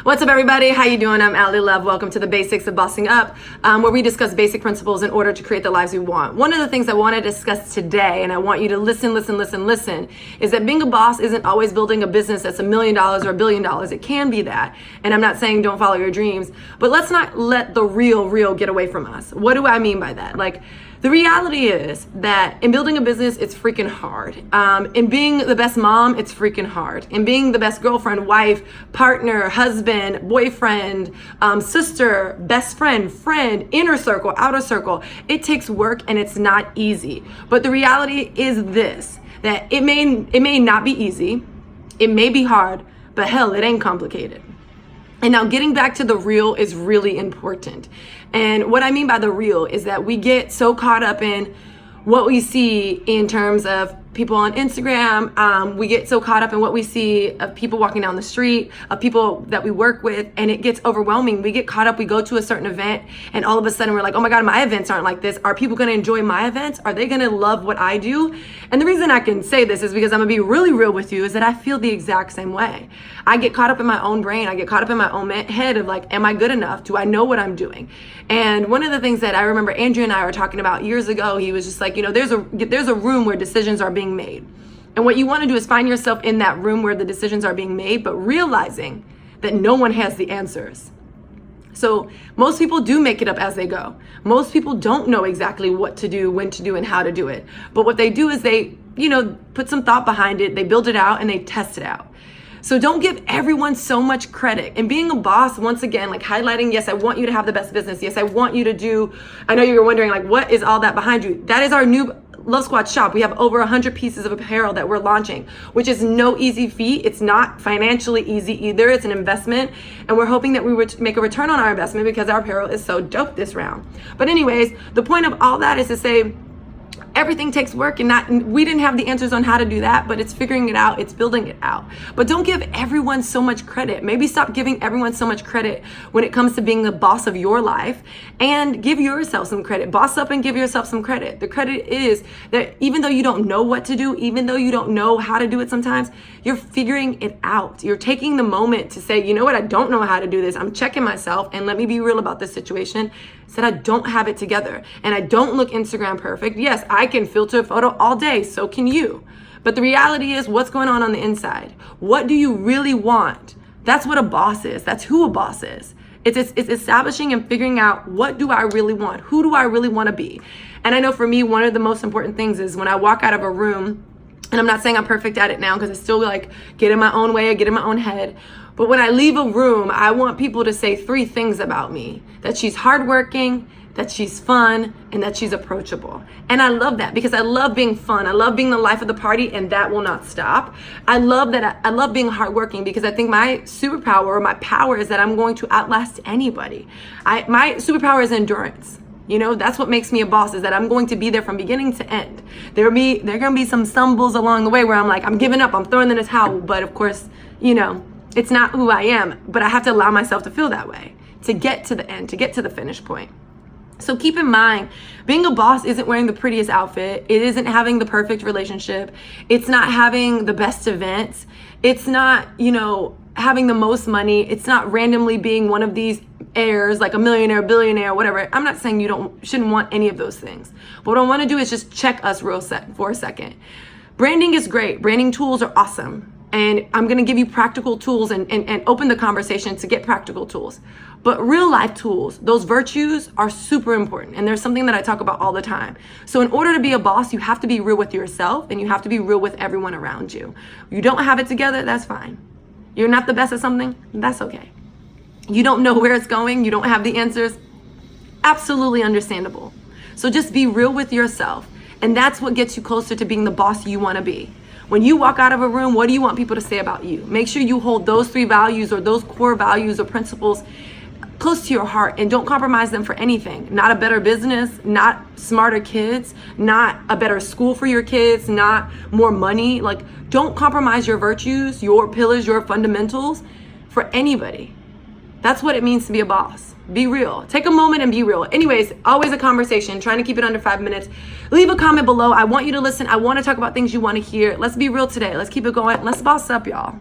What's up, everybody? How you doing? I'm Allie Love. Welcome to the Basics of Bossing Up, where we discuss basic principles in order to create the lives we want. One of the things I want to discuss today, and I want you to listen, is that being a boss isn't always building a business that's $1 million or $1 billion. It can be that, and I'm not saying don't follow your dreams, but let's not let the real get away from us. What do I mean by that? The reality is that in building a business, it's freaking hard. In being the best mom, it's freaking hard. In being the best girlfriend, wife, partner, husband, boyfriend, sister, best friend, inner circle, outer circle, it takes work and it's not easy. But the reality is this, that it may not be easy, it may be hard, but hell, it ain't complicated. And now getting back to the real is really important. And what I mean by the real is that we get so caught up in what we see in terms of people on Instagram. We get so caught up in what we see of people walking down the street, of people that we work with, and it gets overwhelming. We get caught up, we go to a certain event, and all of a sudden we're like, oh my God, my events aren't like this. Are people gonna enjoy my events? Are they gonna love what I do? And the reason I can say this is because I'm gonna be really real with you, is that I feel the exact same way. I get caught up in my own brain. I get caught up in my own head of like, am I good enough? Do I know what I'm doing? And one of the things that I remember Andrew and I were talking about years ago, he was just like, there's a room where decisions are being made. And what you want to do is find yourself in that room where the decisions are being made, but realizing that no one has the answers. So most people do make it up as they go. Most people don't know exactly what to do, when to do, and how to do it. But what they do is they, put some thought behind it, they build it out, and they test it out. So don't give everyone so much credit. And being a boss, once again, highlighting, yes, I want you to have the best business. Yes, I want you to do, I know you're wondering, what is all that behind you? That is our new Love Squad shop. We have over 100 pieces of apparel that we're launching, which is no easy feat. It's not financially easy either. It's an investment, and we're hoping that we would make a return on our investment because our apparel is so dope this round. But anyways, the point of all that is to say, everything takes work, and we didn't have the answers on how to do that, but it's figuring it out, it's building it out. But don't give everyone so much credit. Maybe stop giving everyone so much credit when it comes to being the boss of your life, and give yourself some credit. Boss up and give yourself some credit. The credit is that even though you don't know what to do, even though you don't know how to do it sometimes, you're figuring it out. You're taking the moment to say, you know what, I don't know how to do this. I'm checking myself, and let me be real about this situation. Said I don't have it together, and I don't look Instagram perfect. Yes, I can filter a photo all day, so can you. But the reality is, what's going on the inside? What do you really want? That's what a boss is. That's who a boss is. It's establishing and figuring out, what do I really want? Who do I really want to be? And I know for me, one of the most important things is when I walk out of a room, and I'm not saying I'm perfect at it now because I still get in my own way, I get in my own head. But when I leave a room, I want people to say 3 things about me: that she's hardworking, that she's fun, and that she's approachable. And I love that because I love being fun. I love being the life of the party, and that will not stop. I love that. I love being hardworking because I think my superpower or my power is that I'm going to outlast anybody. My superpower is endurance. That's what makes me a boss, is that I'm going to be there from beginning to end. There are going to be some stumbles along the way where I'm like, I'm giving up, I'm throwing in the towel. But of course, it's not who I am, but I have to allow myself to feel that way to get to the end, to get to the finish point. So keep in mind, being a boss isn't wearing the prettiest outfit. It isn't having the perfect relationship. It's not having the best events. It's not, having the most money. It's not randomly being one of these heirs, like a millionaire, billionaire, whatever. I'm not saying shouldn't want any of those things. But what I want to do is just check us for a second. Branding is great. Branding tools are awesome. And I'm going to give you practical tools and open the conversation to get practical tools. But real life tools, those virtues are super important. And there's something that I talk about all the time. So in order to be a boss, you have to be real with yourself, and you have to be real with everyone around you. You don't have it together, that's fine. You're not the best at something, that's okay. You don't know where it's going, you don't have the answers, absolutely understandable. So just be real with yourself. And that's what gets you closer to being the boss you want to be. When you walk out of a room, what do you want people to say about you? Make sure you hold those 3 values or those core values or principles close to your heart, and don't compromise them for anything. Not a better business, not smarter kids, not a better school for your kids, not more money. Don't compromise your virtues, your pillars, your fundamentals for anybody. That's what it means to be a boss. Be real. Take a moment and be real. Anyways, always a conversation, trying to keep it under 5 minutes. Leave a comment below. I want you to listen. I want to talk about things you want to hear. Let's be real today. Let's keep it going. Let's boss up, y'all.